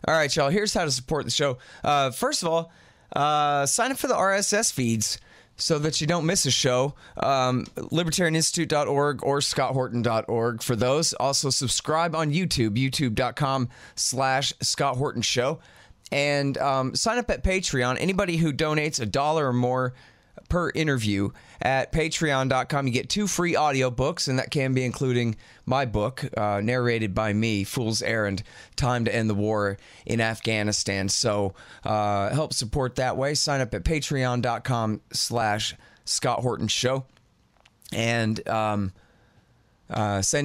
All right, y'all, here's how to support the show. First of all, sign up for the RSS feeds so that you don't miss a show. libertarianinstitute.org or scotthorton.org for those. Also, subscribe on YouTube, youtube.com/Scott Horton Show. And sign up at Patreon. Anybody who donates $1 or more per interview at patreon.com, you get 2 free audiobooks, and that can be including my book, narrated by me, Fool's Errand, Time to End the War in Afghanistan. So help support that way. Sign up at patreon.com/Scott Horton Show. And send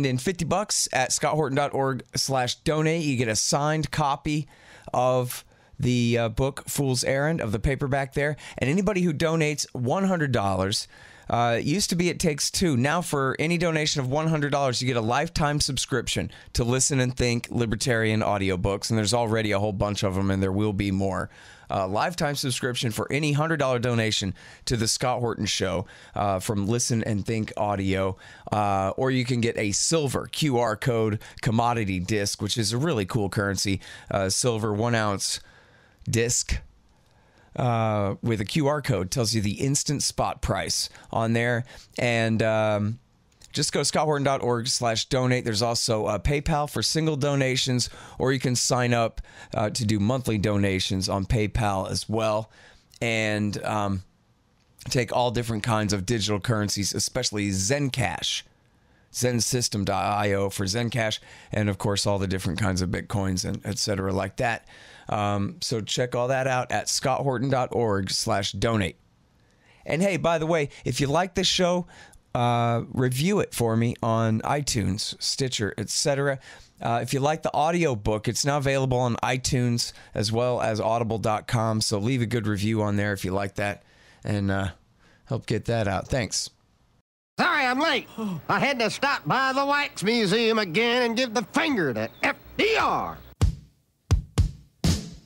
in $50 at scotthorton.org/donate. You get a signed copy of the book Fool's Errand, of the paperback there. And anybody who donates $100, it used to be it takes 2. Now for any donation of $100, you get a lifetime subscription to Listen and Think libertarian audiobooks. And there's already a whole bunch of them, and there will be more. Lifetime subscription for any $100 donation to the Scott Horton Show from Listen and Think Audio. Or you can get a silver QR code commodity disc, which is a really cool currency. Silver 1-ounce disc with a QR code, tells you the instant spot price on there. And just go to scotthorton.org/donate. There's also PayPal for single donations, or you can sign up to do monthly donations on PayPal as well. And take all different kinds of digital currencies, especially Zencash, zensystem.io for Zencash, and of course all the different kinds of Bitcoins and et cetera like that. So check all that out at scotthorton.org/donate. And hey, by the way, if you like this show, review it for me on iTunes, Stitcher, etc. If you like the audio book, it's now available on iTunes as well as audible.com. So leave a good review on there if you like that, and help get that out. Thanks. Sorry I'm late. I had to stop by the Wax Museum again and give the finger to FDR.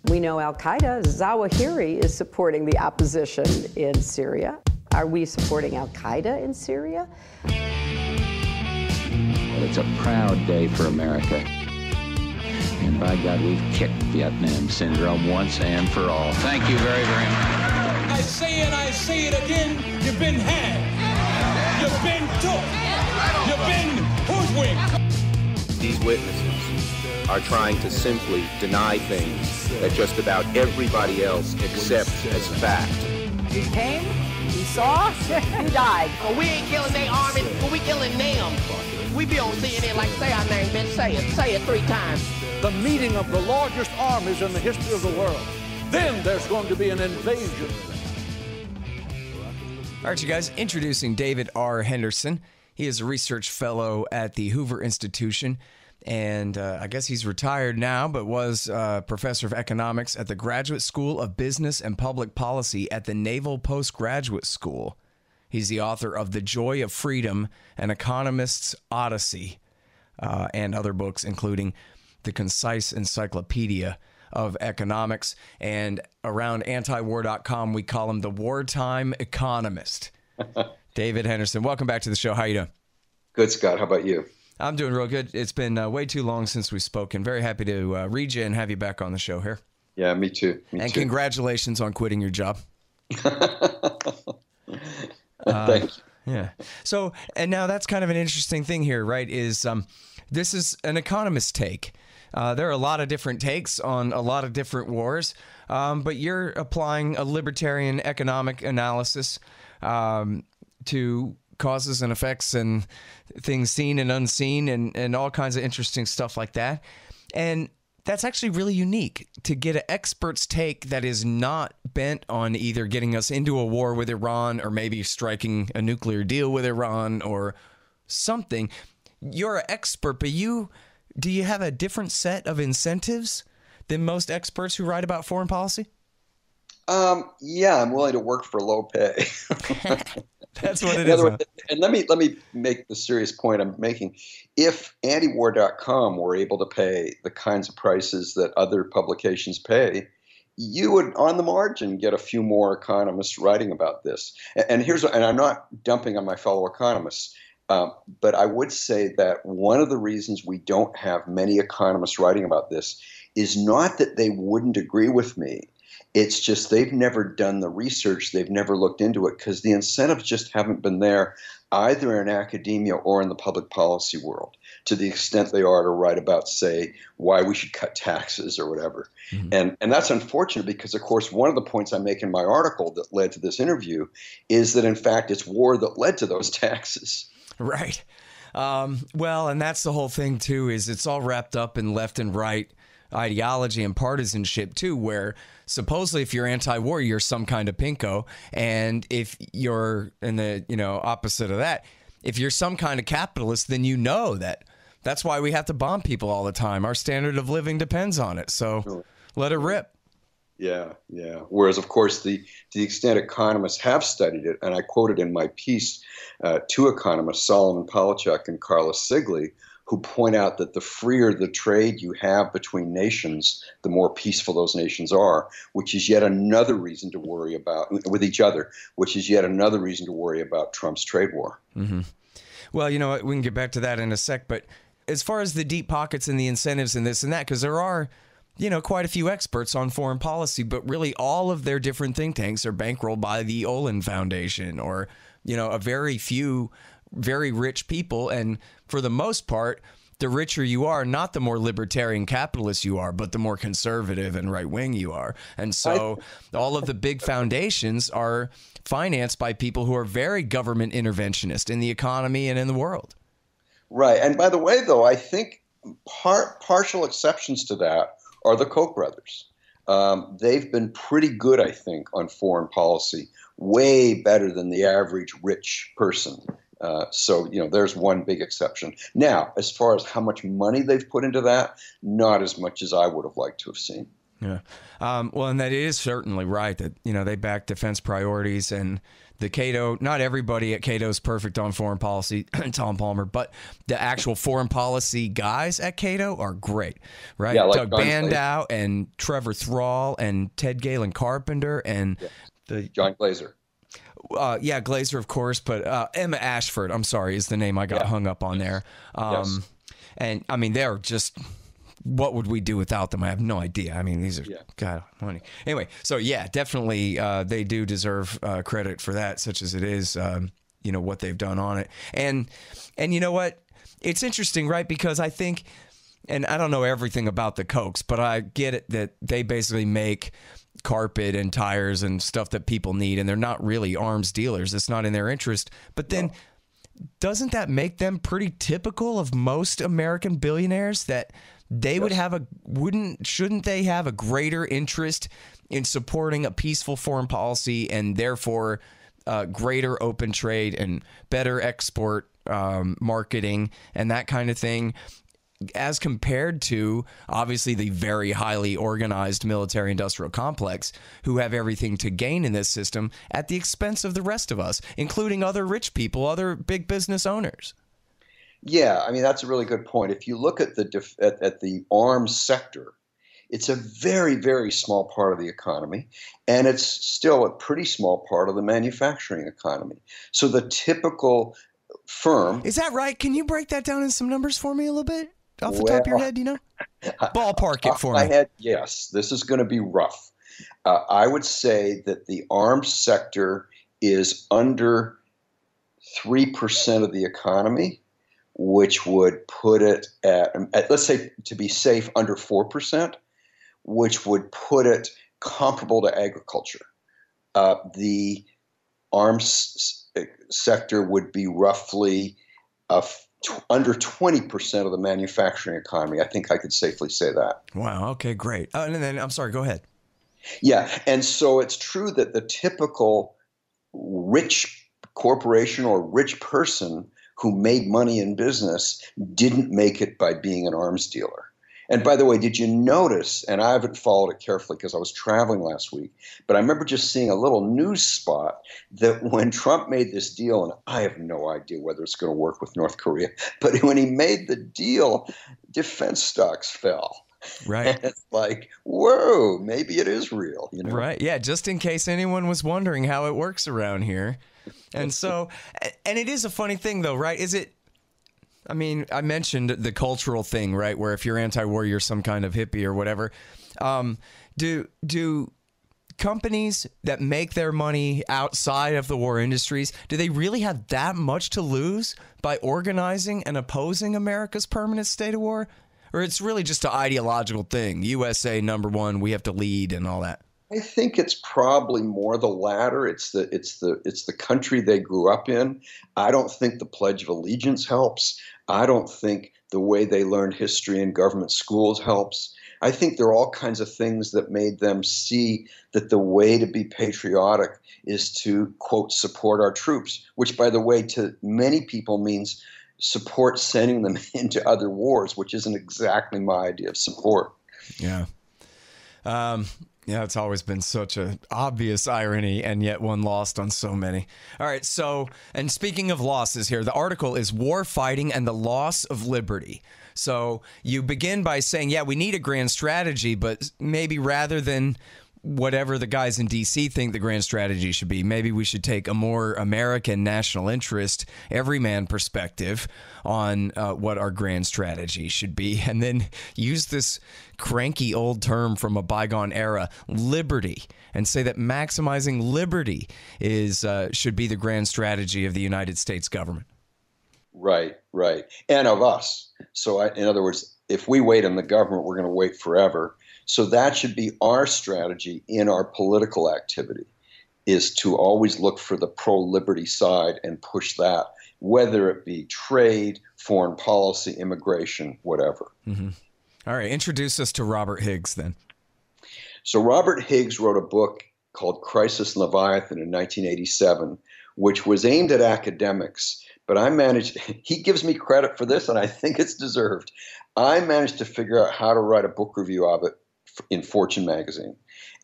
We know Al-Qaeda, Zawahiri, is supporting the opposition in Syria. Are we supporting Al-Qaeda in Syria? Well, it's a proud day for America. And by God, we've kicked Vietnam syndrome once and for all. Thank you very, very much. I say and I say it again, you've been had. You've been took. You've been hoodwinked. These witnesses are trying to simply deny things that just about everybody else accepts as fact. He came, he saw, he died. Well, we ain't killing their armies, but we killing them. We be on CNN like, say our name, man, say it 3 times. The meeting of the largest armies in the history of the world. Then there's going to be an invasion. All right, you guys, introducing David R. Henderson. He is a research fellow at the Hoover Institution, and I guess he's retired now, but was professor of economics at the Graduate School of Business and Public Policy at the Naval Postgraduate School. He's the author of The Joy of Freedom, An Economist's Odyssey, and other books, including The Concise Encyclopedia of Economics. And around antiwar.com, we call him the wartime economist. David Henderson, welcome back to the show. How you doing? Good, Scott. How about you? I'm doing real good. It's been way too long since we've spoken. Very happy to read you and have you back on the show here. Yeah, me too. And congratulations on quitting your job. Thank you. Yeah. So, and now that's kind of an interesting thing here, right? Is this is an economist take. There are a lot of different takes on a lot of different wars, but you're applying a libertarian economic analysis to causes and effects and things seen and unseen and all kinds of interesting stuff like that. And that's actually really unique to get an expert's take that is not bent on either getting us into a war with Iran or maybe striking a nuclear deal with Iran or something. You're an expert, but do you have a different set of incentives than most experts who write about foreign policy? Yeah, I'm willing to work for low pay. That's what it is. And let me make the serious point I'm making. If antiwar.com were able to pay the kinds of prices that other publications pay, you would, on the margin, get a few more economists writing about this. And I'm not dumping on my fellow economists, but I would say that one of the reasons we don't have many economists writing about this is not that they wouldn't agree with me. It's just they've never done the research. They've never looked into it because the incentives just haven't been there either in academia or in the public policy world to the extent they are to write about, say, why we should cut taxes or whatever. Mm-hmm. And that's unfortunate because, of course, one of the points I make in my article that led to this interview is that, in fact, it's war that led to those taxes. Right. Well, and that's the whole thing, too, is it's all wrapped up in left and right ideology and partisanship, too, where supposedly if you're anti-war, you're some kind of pinko. And if you're in the, opposite of that, if you're some kind of capitalist, then you know that's why we have to bomb people all the time. Our standard of living depends on it. So let it rip. Yeah, yeah. Whereas, of course, to the extent economists have studied it, and I quoted in my piece two economists, Solomon Polachek and Carlos Sigli, who point out that the freer the trade you have between nations, the more peaceful those nations are, which is yet another reason to worry about with each other, which is yet another reason to worry about Trump's trade war. Mm-hmm. Well, you know what? We can get back to that in a sec. But as far as the deep pockets and the incentives and this and that, because there are, quite a few experts on foreign policy, but really all of their different think tanks are bankrolled by the Olin Foundation or, a very few very rich people. And for the most part, the richer you are, not the more libertarian capitalist you are, but the more conservative and right wing you are. And so all of the big foundations are financed by people who are very government interventionist in the economy and in the world. Right. And by the way, though, I think partial exceptions to that are the Koch brothers. They've been pretty good, I think, on foreign policy, way better than the average rich person. So, there's one big exception. Now, as far as how much money they've put into that, not as much as I would have liked to have seen. Yeah. Well, and that is certainly right that, they back defense priorities and the Cato, not everybody at Cato is perfect on foreign policy, Tom Palmer, but the actual foreign policy guys at Cato are great, right? Yeah, like Doug Bandow and Trevor Thrall and Ted Galen Carpenter and John Glazer. Yeah, Glazer, of course, but Emma Ashford, I'm sorry, is the name I got hung up on there. Yes. And I mean, they're just, what would we do without them? I have no idea. I mean, these are, God, money. Anyway, so yeah, definitely they do deserve credit for that, such as it is, what they've done on it. And you know what? It's interesting, right? Because I think, and I don't know everything about the Kochs, but I get it that they basically make carpet and tires and stuff that people need, and they're not really arms dealers. It's not in their interest. But then doesn't that make them pretty typical of most American billionaires that they would have shouldn't they have a greater interest in supporting a peaceful foreign policy and therefore greater open trade and better export marketing and that kind of thing, as compared to, obviously, the very highly organized military-industrial complex who have everything to gain in this system at the expense of the rest of us, including other rich people, other big business owners? Yeah, I mean, that's a really good point. If you look at the arms sector, it's a very, very small part of the economy, and it's still a pretty small part of the manufacturing economy. So the typical firm... Is that right? Can you break that down in some numbers for me a little bit? Off the top of your head, Ballpark it for me. Yes, this is going to be rough. I would say that the arms sector is under 3% of the economy, which would put it at, let's say, to be safe, under 4%, which would put it comparable to agriculture. The arms sector would be roughly under 20% of the manufacturing economy. I think I could safely say that. Wow. Okay, great. And then, I'm sorry, go ahead. Yeah. And so it's true that the typical rich corporation or rich person who made money in business didn't make it by being an arms dealer. And by the way, did you notice, and I haven't followed it carefully because I was traveling last week, but I remember just seeing a little news spot that when Trump made this deal, and I have no idea whether it's going to work with North Korea, but when he made the deal, defense stocks fell. Right. And it's like, whoa, maybe it is real. Right. Yeah. Just in case anyone was wondering how it works around here. And so, and it is a funny thing though, right? I mean, I mentioned the cultural thing, right? Where if you're anti-war, you're some kind of hippie or whatever. Do companies that make their money outside of the war industries, do they really have that much to lose by organizing and opposing America's permanent state of war? Or it's really just an ideological thing? USA #1, we have to lead and all that. I think it's probably more the latter. It's the country they grew up in. I don't think the Pledge of Allegiance helps. I don't think the way they learned history in government schools helps. I think there are all kinds of things that made them see that the way to be patriotic is to, quote, support our troops, which, by the way, to many people means support sending them into other wars, which isn't exactly my idea of support. Yeah. Yeah, it's always been such an obvious irony, and yet one lost on so many. All right, so, and speaking of losses here, the article is War Fighting and the Loss of Liberty. So you begin by saying, yeah, we need a grand strategy, but maybe rather than whatever the guys in D.C. think the grand strategy should be, maybe we should take a more American national interest, everyman perspective on what our grand strategy should be, and then use this cranky old term from a bygone era, liberty, and say that maximizing liberty is should be the grand strategy of the United States government. Right. And of us. So in other words, if we wait on the government, we're going to wait forever. So that should be our strategy in our political activity, is to always look for the pro-liberty side and push that, whether it be trade, foreign policy, immigration, whatever. Mm-hmm. All right. Introduce us to Robert Higgs then. So Robert Higgs wrote a book called Crisis Leviathan in 1987, which was aimed at academics. But he gives me credit for this, and I think it's deserved. I managed to figure out how to write a book review of it in Fortune magazine.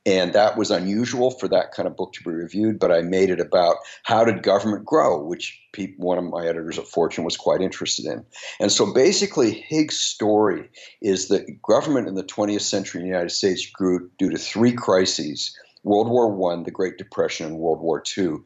And that was unusual for that kind of book to be reviewed, but I made it about how did government grow, which one of my editors at Fortune was quite interested in. And so basically Higgs' story is that government in the 20th century in the United States grew due to three crises: World War I, the Great Depression, and World War II.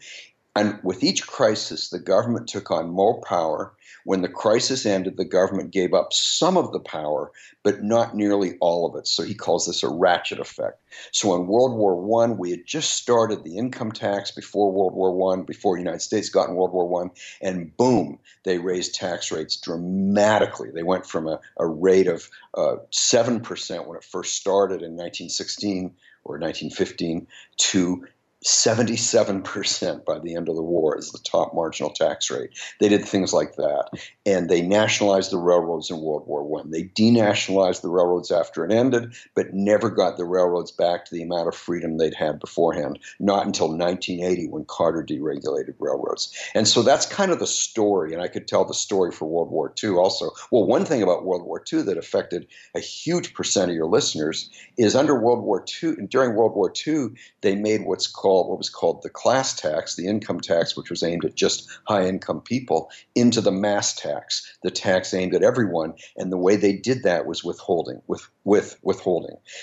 And with each crisis, the government took on more power. When the crisis ended, the government gave up some of the power, but not nearly all of it. So he calls this a ratchet effect. So in World War I, we had just started the income tax before World War I, before the United States got in World War I, and boom, they raised tax rates dramatically. They went from a rate of 7% when it first started in 1916 or 1915 to 77% by the end of the war is the top marginal tax rate. They did things like that. And they nationalized the railroads in World War I. They denationalized the railroads after it ended, but never got the railroads back to the amount of freedom they'd had beforehand, not until 1980 when Carter deregulated railroads. And so that's kind of the story, and I could tell the story for World War II also. Well, one thing about World War II that affected a huge percent of your listeners is under World War II, during World War II, they made what was called the class tax, the income tax, which was aimed at just high-income people, into the mass tax, the tax aimed at everyone. And the way they did that was withholding.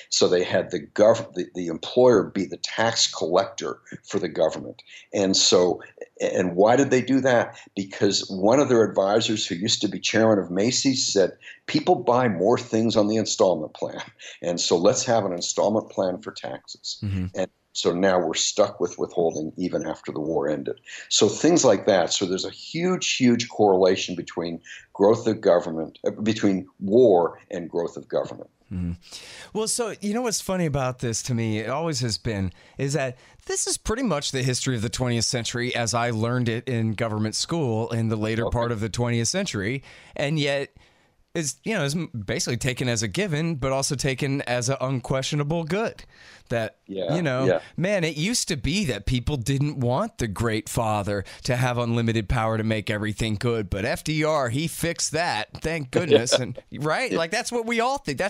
So they had the employer be the tax collector for the government. And why did they do that? Because one of their advisors, who used to be chairman of Macy's, said, people buy more things on the installment plan. And so let's have an installment plan for taxes. Mm-hmm. And so now we're stuck with withholding even after the war ended. So things like that. So there's a huge, huge correlation between growth of government, between war and growth of government. Mm-hmm. Well, so you know what's funny about this to me, it always has been, is that this is pretty much the history of the 20th century as I learned it in government school in the later part of the 20th century. And yet is basically taken as a given, but also taken as an unquestionable good. That, man, it used to be that people didn't want the great father to have unlimited power to make everything good. But FDR, he fixed that. Thank goodness. And right? Like, that's what we all think.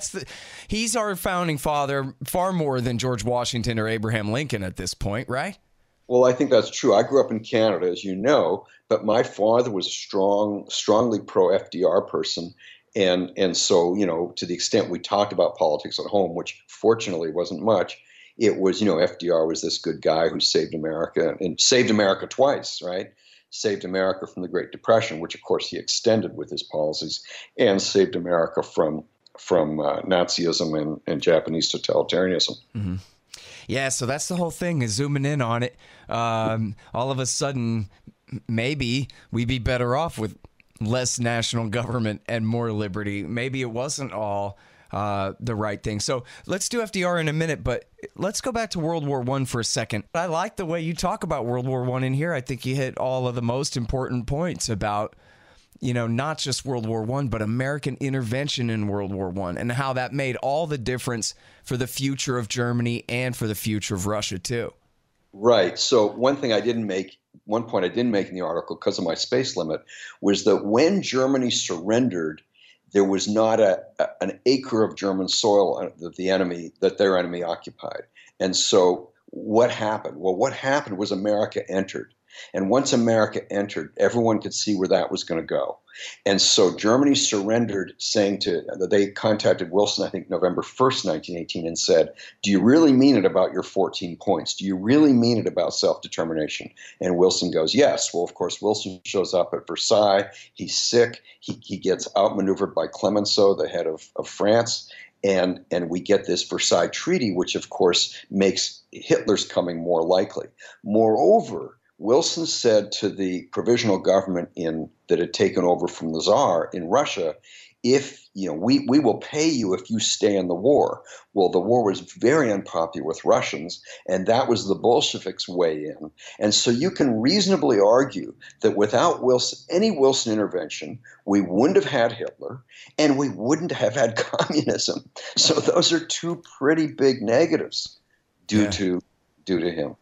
He's our founding father far more than George Washington or Abraham Lincoln at this point, right? Well, I think that's true. I grew up in Canada, as you know, but my father was a strongly pro-FDR person. And so, to the extent we talked about politics at home, which fortunately wasn't much, it was, FDR was this good guy who saved America and saved America twice, right? saved America from the Great Depression, which of course he extended with his policies, and saved America from Nazism and Japanese totalitarianism. Mm-hmm. Yeah, so that's the whole thing, is zooming in on it. All of a sudden, maybe we'd be better off with less national government and more liberty. Maybe it wasn't all the right thing. So let's do FDR in a minute, but let's go back to World War I for a second. I like the way you talk about World War I in here. I think you hit all of the most important points about, not just World War I, but American intervention in World War I, and how that made all the difference for the future of Germany and for the future of Russia, too. Right. So one point I didn't make in the article because of my space limit was that when Germany surrendered, there was not an acre of German soil that their enemy occupied. And so what happened? Well, what happened was America entered. And once America entered, everyone could see where that was going to go. And so Germany surrendered, they contacted Wilson, I think November 1st, 1918, and said, do you really mean it about your 14 points? Do you really mean it about self-determination? And Wilson goes, yes. Well, of course, Wilson shows up at Versailles. He's sick. He gets outmaneuvered by Clemenceau, the head of France. And we get this Versailles Treaty, which, of course, makes Hitler's coming more likely. Moreover, Wilson said to the provisional government that had taken over from the Tsar in Russia, we will pay you if you stay in the war. Well, the war was very unpopular with Russians, and that was the Bolsheviks' way in. And so you can reasonably argue that without any Wilson intervention, we wouldn't have had Hitler, and we wouldn't have had communism. So those are two pretty big negatives due to him.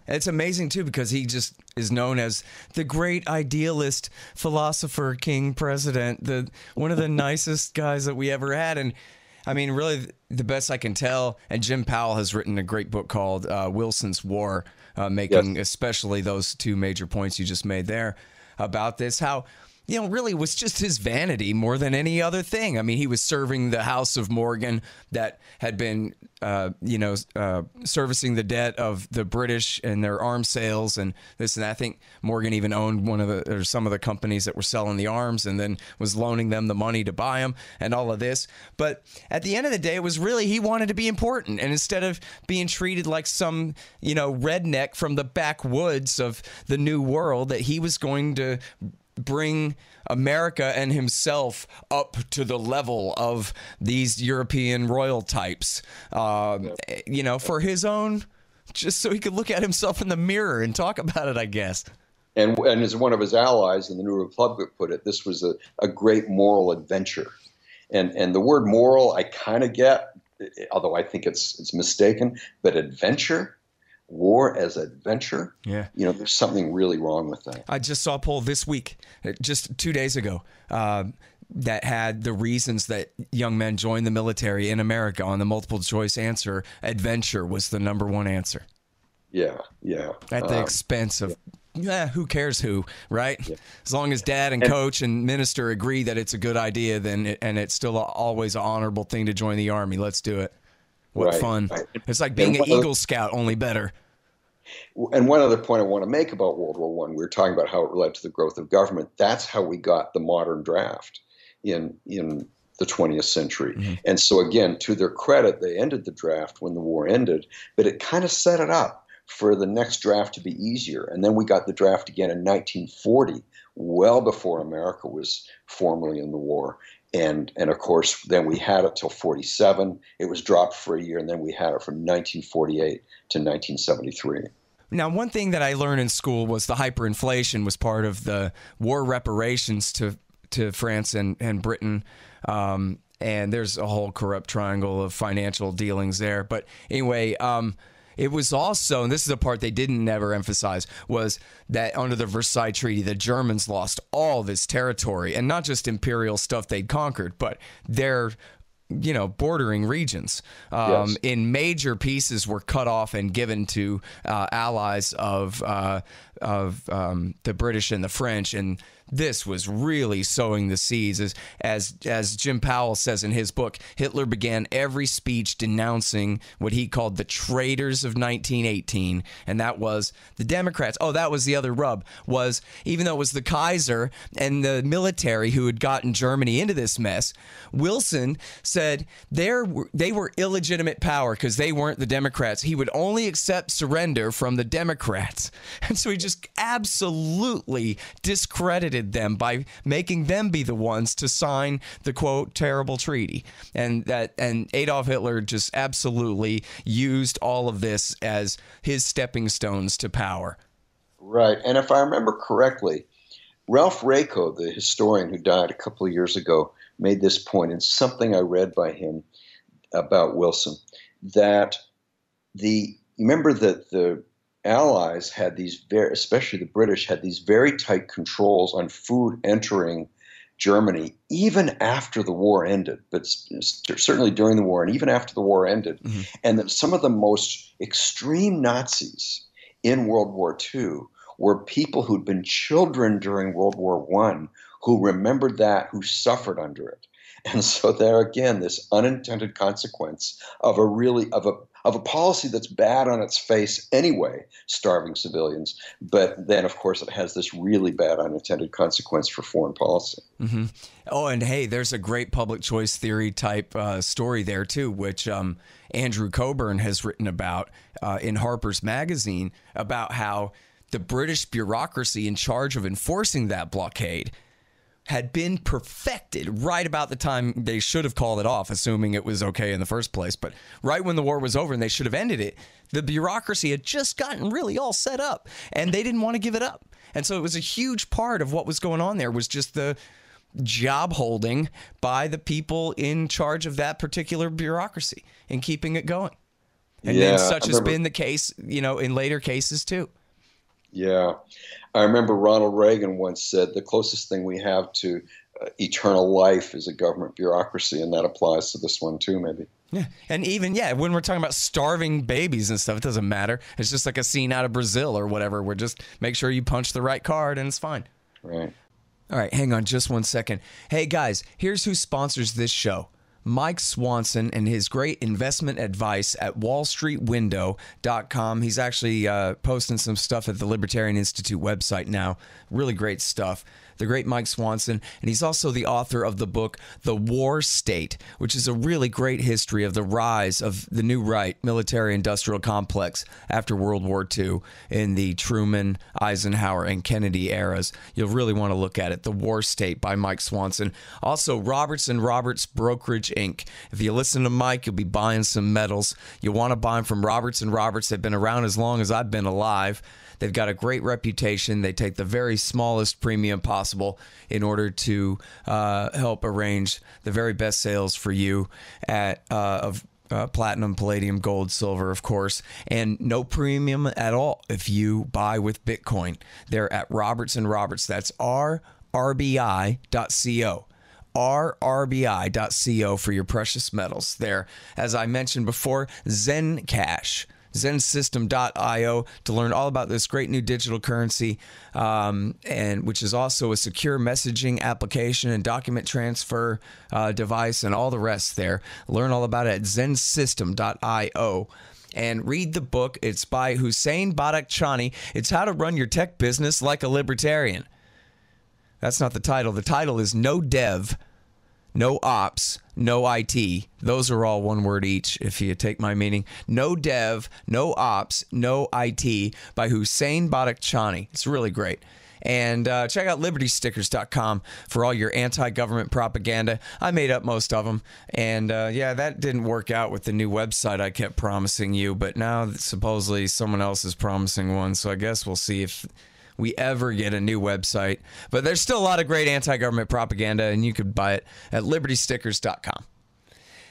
It's amazing, too, because he just is known as the great idealist, philosopher, king, president, one of the nicest guys that we ever had. And I mean, really, the best I can tell, and Jim Powell has written a great book called Wilson's War, making especially those two major points you just made there about this, how really was just his vanity more than any other thing. I mean, he was serving the House of Morgan that had been, servicing the debt of the British and their arms sales and this and that. I think Morgan even owned some of the companies that were selling the arms and then was loaning them the money to buy them and all of this. But at the end of the day, it was really he wanted to be important. And instead of being treated like some, redneck from the backwoods of the New World, that he was going to bring America and himself up to the level of these European royal types, for his own, just so he could look at himself in the mirror and talk about it, I guess. And as one of his allies in the New Republic put it, this was a great moral adventure. And the word moral I kind of get, although I think it's mistaken, but adventure, war as adventure, there's something really wrong with that. I just saw a poll this week, just 2 days ago, that had the reasons that young men join the military in America. On the multiple choice answer, adventure was the number one answer. Yeah. At the expense of, who cares who, right? Yeah. As long as dad and coach and minister agree that it's a good idea, and it's still always an honorable thing to join the Army. Let's do it. What fun. Right. It's like being an Eagle Scout, only better. And one other point I want to make about World War I, we were talking about how it led to the growth of government. That's how we got the modern draft in the 20th century. Mm-hmm. And so again, to their credit, they ended the draft when the war ended, but it kind of set it up for the next draft to be easier. And then we got the draft again in 1940, well before America was formally in the war. And of course, then we had it till 47. It was dropped for a year, and then we had it from 1948 to 1973. Now, one thing that I learned in school was the hyperinflation was part of the war reparations to France and Britain. And there's a whole corrupt triangle of financial dealings there. But anyway, it was also, and this is the part they didn't never emphasize, was that under the Versailles Treaty, the Germans lost all this territory, and not just imperial stuff they'd conquered, but their bordering regions in major pieces were cut off and given to allies of the British and the French, and this was really sowing the seeds. As Jim Powell says in his book, Hitler began every speech denouncing what he called the traitors of 1918, and that was the Democrats. Oh, that was the other rub, was even though it was the Kaiser and the military who had gotten Germany into this mess, Wilson said they were illegitimate power because they weren't the Democrats. He would only accept surrender from the Democrats. And so he just absolutely discredited them by making them be the ones to sign the quote terrible treaty, and Adolf Hitler just absolutely used all of this as his stepping stones to power. Right, and if I remember correctly, Ralph Raico, the historian who died a couple of years ago, made this point in something I read by him about Wilson, that you remember that the Allies had these especially the British, had these very tight controls on food entering Germany, even after the war ended, but certainly during the war and even after the war ended. Mm-hmm. And that some of the most extreme Nazis in World War II were people who'd been children during World War I, who remembered that, who suffered under it. And so there again, this unintended consequence of a policy that's bad on its face anyway, starving civilians. But then, of course, it has this really bad unintended consequence for foreign policy. Mm-hmm. Oh, and hey, there's a great public choice theory type story there too, which Andrew Coburn has written about in Harper's Magazine, about how the British bureaucracy in charge of enforcing that blockade had been perfected right about the time they should have called it off, assuming it was okay in the first place. But right when the war was over and they should have ended it, the bureaucracy had just gotten really all set up, and they didn't want to give it up. And so it was a huge part of what was going on there, was just the job holding by the people in charge of that particular bureaucracy and keeping it going. And then such has been the case, in later cases too. Yeah. I remember Ronald Reagan once said the closest thing we have to eternal life is a government bureaucracy, and that applies to this one too, maybe. Yeah. And even, when we're talking about starving babies and stuff, it doesn't matter. It's just like a scene out of Brazil or whatever, where just make sure you punch the right card and it's fine. Right. All right, hang on just 1 second. Hey, guys, here's who sponsors this show. Mike Swanson and his great investment advice at wallstreetwindow.com. He's actually posting some stuff at the Libertarian Institute website now. Really great stuff. The great Mike Swanson. And he's also the author of the book, The War State, which is a really great history of the rise of the new right military-industrial complex after World War II in the Truman, Eisenhower, and Kennedy eras. You'll really want to look at it. The War State by Mike Swanson. Also, Roberts & Roberts Brokerage, Inc. If you listen to Mike, you'll be buying some metals. You'll want to buy them from Roberts & Roberts. They've been around as long as I've been alive. They've got a great reputation. They take the very smallest premium possible in order to help arrange the very best sales for you of platinum, palladium, gold, silver, of course, and no premium at all if you buy with Bitcoin. They're at Roberts & Roberts. That's rrbi.co. rrbi.co for your precious metals. There, as I mentioned before, Zencash. Zensystem.io to learn all about this great new digital currency, and which is also a secure messaging application and document transfer device and all the rest there. Learn all about it at Zensystem.io. And read the book. It's by Hussein Badakhshani. It's How to Run Your Tech Business Like a Libertarian. That's not the title. The title is No Dev, No Ops, No IT. Those are all one word each, if you take my meaning. No Dev, No Ops, No IT by Hussein Badakhshani. It's really great. And check out libertystickers.com for all your anti-government propaganda. I made up most of them. And that didn't work out with the new website I kept promising you. But now supposedly someone else is promising one. So I guess we'll see if we ever get a new website. But there's still a lot of great anti-government propaganda, and you could buy it at libertystickers.com.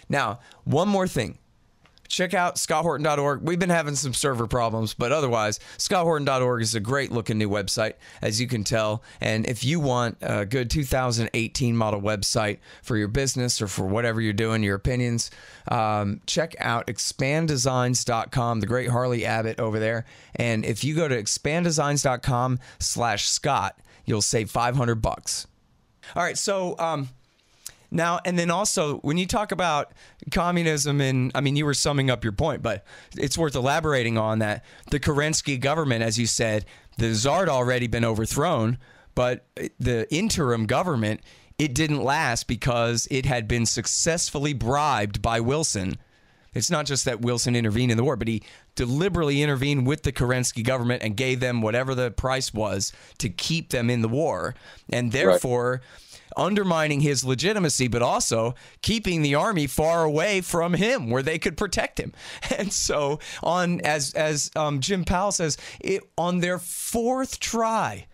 Now, one more thing. check out scotthorton.org. We've been having some server problems, but otherwise, scotthorton.org is a great looking new website, as you can tell. And if you want a good 2018 model website for your business or for whatever you're doing, your opinions, check out expanddesigns.com, the great Harley Abbott over there. And if you go to expanddesigns.com/Scott, you'll save $500. All right, so now, and then also, when you talk about communism, and I mean, you were summing up your point, but it's worth elaborating on that. The Kerensky government, as you said, the Tsar had already been overthrown, but the interim government, it didn't last because it had been successfully bribed by Wilson. It's not just that Wilson intervened in the war, but he deliberately intervened with the Kerensky government and gave them whatever the price was to keep them in the war. And therefore, undermining his legitimacy, but also keeping the army far away from him where they could protect him. And so as Jim Powell says, on their fourth try,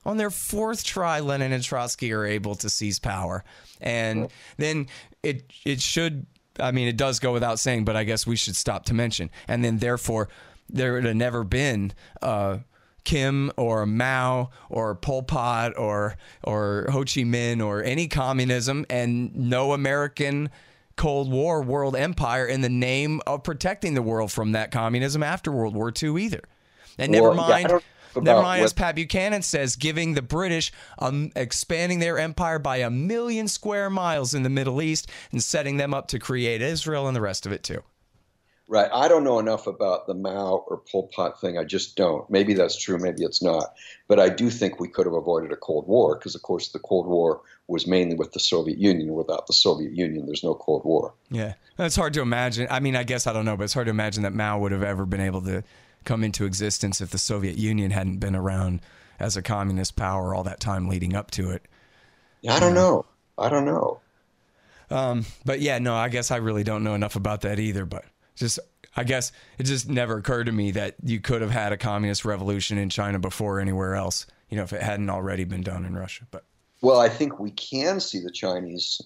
Lenin and Trotsky are able to seize power. And then it should, I mean, it does go without saying, but I guess we should stop to mention. And then therefore, there would have never been Kim or Mao or Pol Pot or Ho Chi Minh or any communism, and no American Cold War world empire in the name of protecting the world from that communism after World War II either. And never mind, as Pat Buchanan says, giving the British expanding their empire by 1 million square miles in the Middle East and setting them up to create Israel and the rest of it too. Right. I don't know enough about the Mao or Pol Pot thing. I just don't. Maybe that's true. Maybe it's not. But I do think we could have avoided a Cold War because, of course, the Cold War was mainly with the Soviet Union. Without the Soviet Union, there's no Cold War. Yeah. It's hard to imagine. I mean, I guess I don't know, but it's hard to imagine that Mao would have ever been able to come into existence if the Soviet Union hadn't been around as a communist power all that time leading up to it. I don't know. But yeah, no, I guess I really don't know enough about that either. But I guess it just never occurred to me that you could have had a communist revolution in China before anywhere else, if it hadn't already been done in Russia. But well, I think we can see the Chinese,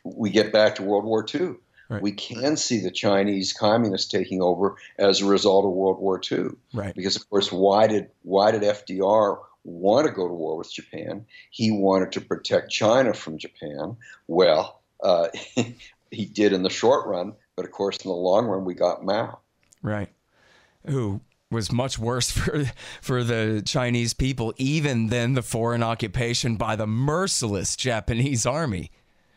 we get back to World War II. Right. We can see the Chinese communists taking over as a result of World War II. Right. Because, of course, why did FDR want to go to war with Japan? He wanted to protect China from Japan. Well, he did in the short run, but of course, in the long run, we got Mao. Right. Who was much worse for the Chinese people even than the foreign occupation by the merciless Japanese army.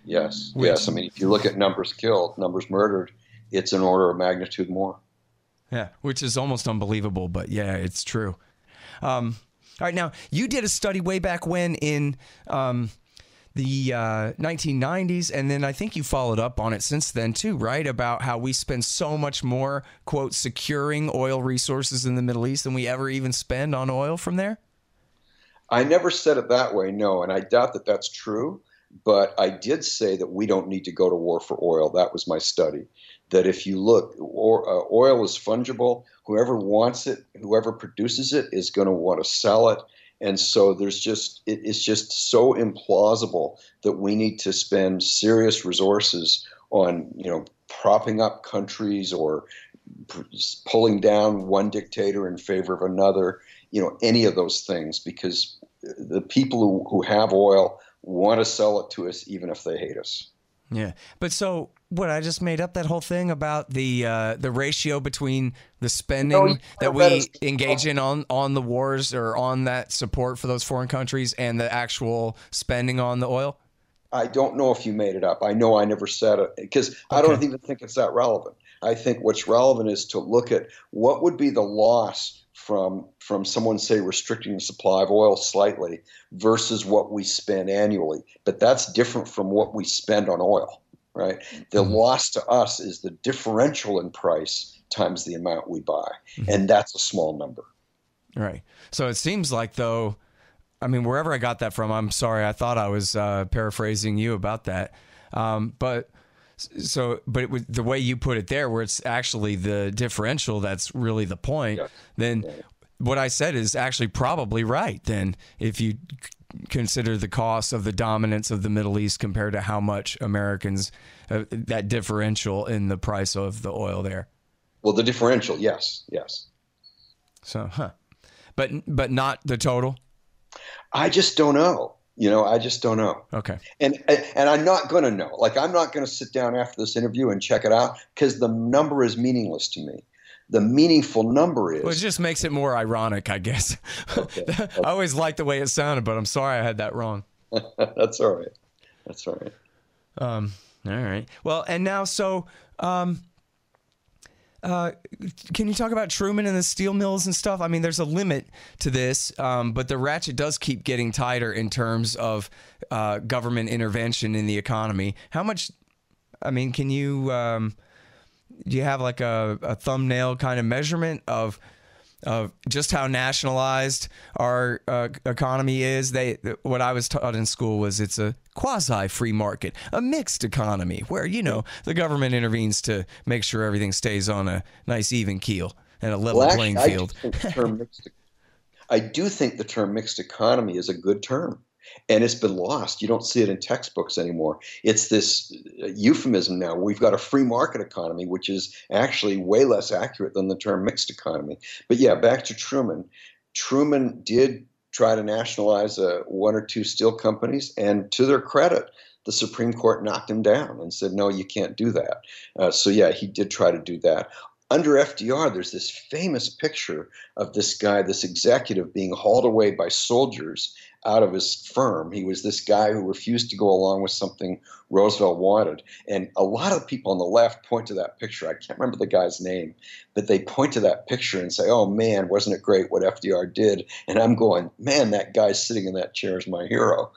Yes. Yes. I mean, if you look at numbers killed, numbers murdered, it's an order of magnitude more. Yeah, which is almost unbelievable, but yeah, it's true. All right, now, you did a study way back when in the 1990s, and then I think you followed up on it since then too, right? About how we spend so much more, quote, securing oil resources in the Middle East than we ever even spend on oil from there? I never said it that way, no, and I doubt that that's true. But I did say that we don't need to go to war for oil. That was my study. That if you look, oil is fungible. Whoever wants it, whoever produces it, is going to want to sell it. And so it's just so implausible that we need to spend serious resources on, propping up countries or pulling down one dictator in favor of another, any of those things, because the people who have oil want to sell it to us even if they hate us. Yeah. But so what, I just made up that whole thing about the ratio between the spending that we engage in on the wars or on that support for those foreign countries and the actual spending on the oil? I don't know if you made it up. I know I never said it because I don't even think it's that relevant. I think what's relevant is to look at what would be the loss from someone, say, restricting the supply of oil slightly versus what we spend annually. But that's different from what we spend on oil, right? The loss to us is the differential in price times the amount we buy. And that's a small number. Right. So it seems like, though, I mean, wherever I got that from, I'm sorry, I thought I was paraphrasing you about that. But the way you put it there, where it's actually the differential that's really the point, then what I said is actually probably right. Then if you consider the cost of the dominance of the Middle East compared to how much Americans, that differential in the price of the oil there. Well, the differential, yes. So, but not the total. I just don't know. I just don't know. Okay. And I'm not going to know. Like, I'm not going to sit down after this interview and check it out because the number is meaningless to me. The meaningful number is. Well, it just makes it more ironic, I guess. Okay. I always liked the way it sounded, but I'm sorry I had that wrong. That's all right. All right. Well, and now, so, can you talk about Truman and the steel mills and stuff? I mean, there's a limit to this, but the ratchet does keep getting tighter in terms of government intervention in the economy. How much, I mean, can you, do you have like a thumbnail kind of measurement of just how nationalized our economy is? What I was taught in school was it's a quasi-free market, a mixed economy where, the government intervenes to make sure everything stays on a nice even keel and a level playing field. I do think the term mixed economy is a good term. And it's been lost. You don't see it in textbooks anymore. It's this euphemism now. We've got a free market economy, which is actually way less accurate than the term mixed economy. But yeah, back to Truman. Truman did try to nationalize one or two steel companies, and to their credit, the Supreme Court knocked him down and said, no, you can't do that. So yeah, he did try to do that. Under FDR, there's this famous picture of this guy, this executive, being hauled away by soldiers out of his firm. He was this guy who refused to go along with something Roosevelt wanted. And a lot of people on the left point to that picture. I can't remember the guy's name, but they point to that picture and say, oh man, wasn't it great what FDR did? And I'm going, man, that guy sitting in that chair is my hero,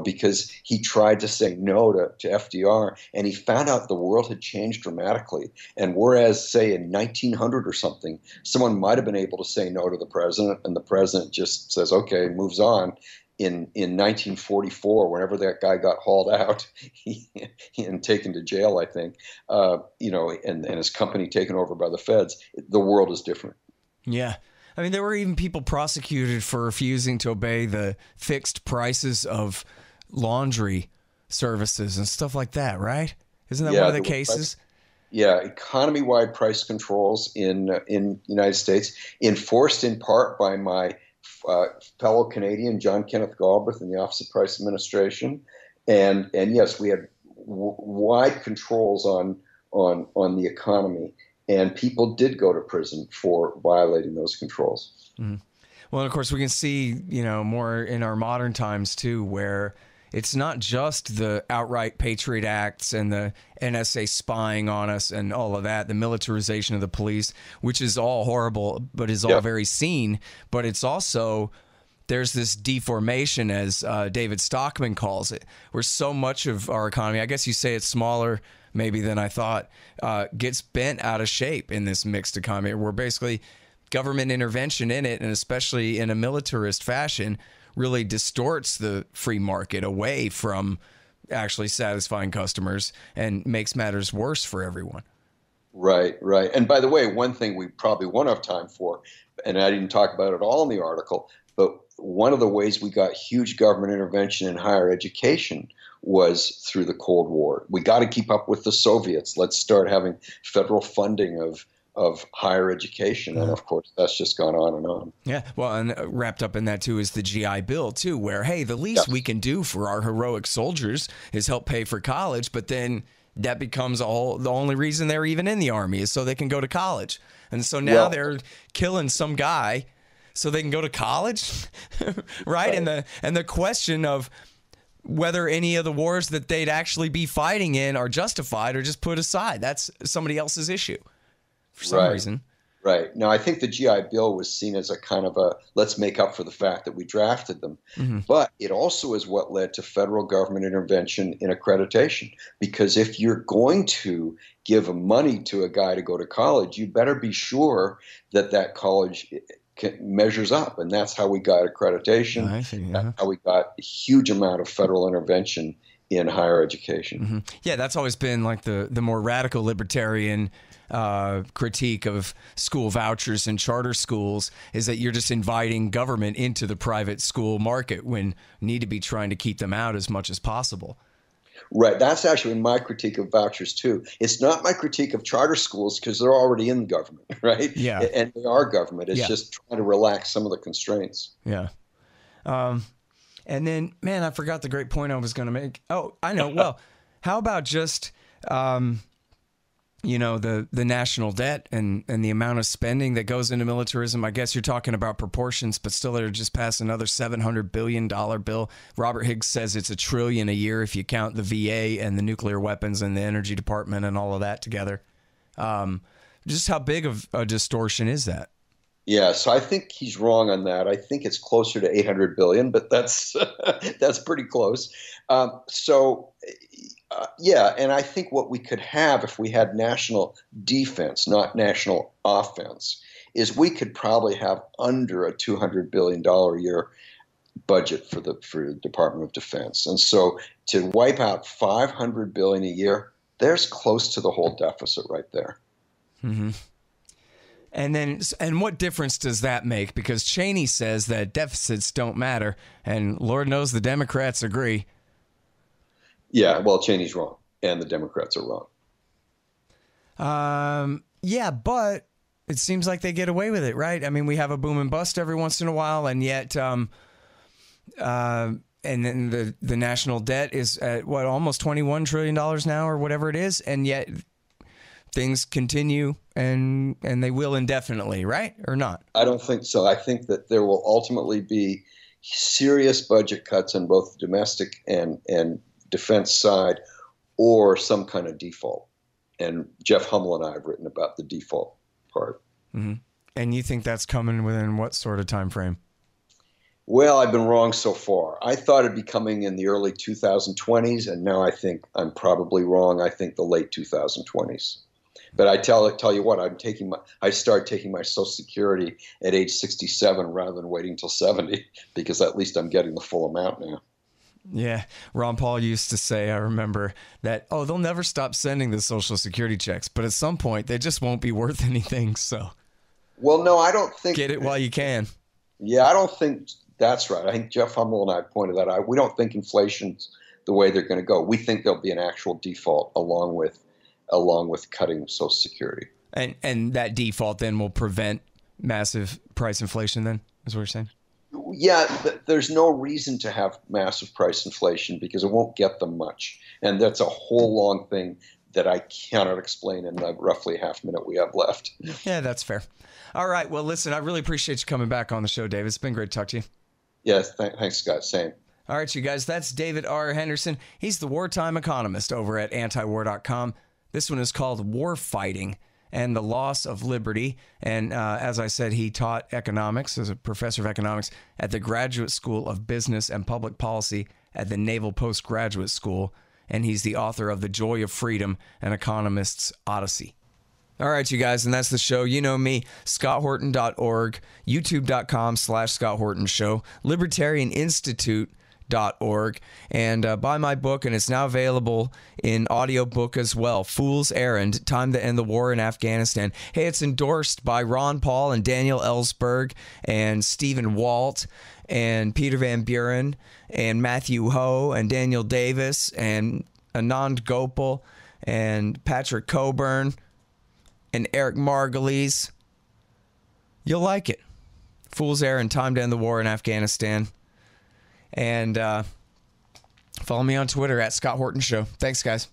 because he tried to say no to FDR, and he found out the world had changed dramatically. And whereas, say, in 1900 or something, someone might have been able to say no to the president, and the president just says, okay, moves on. In 1944, whenever that guy got hauled out and taken to jail, I think, and his company taken over by the feds, the world is different. Yeah. I mean, there were even people prosecuted for refusing to obey the fixed prices of laundry services and stuff like that, right? Isn't that one of the cases? Yeah, economy-wide price controls in the United States, enforced in part by my fellow Canadian John Kenneth Galbraith in the Office of Price Administration, and yes, we had wide controls on the economy, and people did go to prison for violating those controls. Mm-hmm. Well, and of course, we can see more in our modern times too, where it's not just the outright Patriot Acts and the NSA spying on us and all of that, the militarization of the police, which is all horrible, but is all very seen. But it's also, there's this deformation, as David Stockman calls it, where so much of our economy, I guess you say it's smaller maybe than I thought, gets bent out of shape in this mixed economy, where basically government intervention in it, and especially in a militarist fashion, really distorts the free market away from actually satisfying customers and makes matters worse for everyone. Right. And by the way, one thing we probably won't have time for, and I didn't talk about it all in the article, but one of the ways we got huge government intervention in higher education was through the Cold War. We got to keep up with the Soviets. Let's start having federal funding of higher education. And of course, that's just gone on and on. Yeah. Well, and wrapped up in that too is the GI Bill too, where, hey, the least we can do for our heroic soldiers is help pay for college. But then that becomes the only reason they're even in the Army is so they can go to college. And so now they're killing some guy so they can go to college. Right. And the question of whether any of the wars that they'd actually be fighting in are justified or just put aside, that's somebody else's issue. For some reason. Right. Now, I think the GI Bill was seen as a kind of let's make up for the fact that we drafted them. Mm-hmm. But it also is what led to federal government intervention in accreditation. Because if you're going to give money to a guy to go to college, you better be sure that college measures up. And that's how we got accreditation. I see, That's how we got a huge amount of federal intervention in higher education. Mm-hmm. Yeah, that's always been like the more radical libertarian critique of school vouchers and charter schools, is that you're just inviting government into the private school market when you need to be trying to keep them out as much as possible. Right. That's actually my critique of vouchers, too. It's not my critique of charter schools because they're already in government, right? Yeah. And they are government. It's just trying to relax some of the constraints. Yeah. And then, man, I forgot the great point I was going to make. Oh, I know. Well, how about just, the national debt and the amount of spending that goes into militarism? I guess you're talking about proportions, but still they're just passed another $700 billion bill. Robert Higgs says it's $1 trillion a year if you count the VA and the nuclear weapons and the energy department and all of that together. Just how big of a distortion is that? Yeah, so I think he's wrong on that. I think it's closer to 800 billion, but that's that's pretty close. And I think what we could have if we had national defense, not national offense, is we could probably have under a $200 billion a year budget for the Department of Defense. And so to wipe out $500 billion a year, there's close to the whole deficit right there. Mm-hmm. And what difference does that make? Because Cheney says that deficits don't matter, and Lord knows the Democrats agree. Yeah, well, Cheney's wrong, and the Democrats are wrong. Yeah, but it seems like they get away with it, right? I mean, we have a boom and bust every once in a while, and yet, and then the national debt is at almost $21 trillion now, or whatever it is, and yet things continue and they will indefinitely, right? Or not? I don't think so. I think that there will ultimately be serious budget cuts on both the domestic and defense side, or some kind of default. And Jeff Hummel and I have written about the default part. Mm-hmm. And you think that's coming within what sort of time frame? Well, I've been wrong so far. I thought it'd be coming in the early 2020s, and now I think I'm probably wrong. I think the late 2020s. But I tell you what, I start taking my Social Security at age 67 rather than waiting till 70, because at least I'm getting the full amount now. Yeah. Ron Paul used to say, I remember, that, they'll never stop sending the Social Security checks, but at some point they just won't be worth anything. So, well, no, I don't think. Get it while you can. Yeah, I don't think that's right. I think Jeff Hummel and I pointed that out. We don't think inflation's the way they're going to go. We think there'll be an actual default along with cutting Social Security. And that default then will prevent massive price inflation then, is what you're saying? Yeah, there's no reason to have massive price inflation because it won't get them much. And that's a whole long thing that I cannot explain in the roughly half minute we have left. Yeah, that's fair. All right. Well, listen, I really appreciate you coming back on the show, David. It's been great to talk to you. Yes, thanks, Scott. Same. All right, you guys, that's David R. Henderson. He's the wartime economist over at antiwar.com. This one is called War Fighting and the Loss of Liberty. And as I said, he taught economics as a professor of economics at the Graduate School of Business and Public Policy at the Naval Postgraduate School. And he's the author of The Joy of Freedom, An Economist's Odyssey. All right, you guys, and that's the show. You know me, scotthorton.org, youtube.com/Scott Horton Show, libertarianinstitute.org, and buy my book, and it's now available in audiobook as well, Fool's Errand, Time to End the War in Afghanistan. Hey, it's endorsed by Ron Paul and Daniel Ellsberg and Stephen Walt and Peter Van Buren and Matthew Ho and Daniel Davis and Anand Gopal and Patrick Coburn and Eric Margulies. You'll like it. Fool's Errand, Time to End the War in Afghanistan. And follow me on Twitter at Scott Horton Show. Thanks, guys.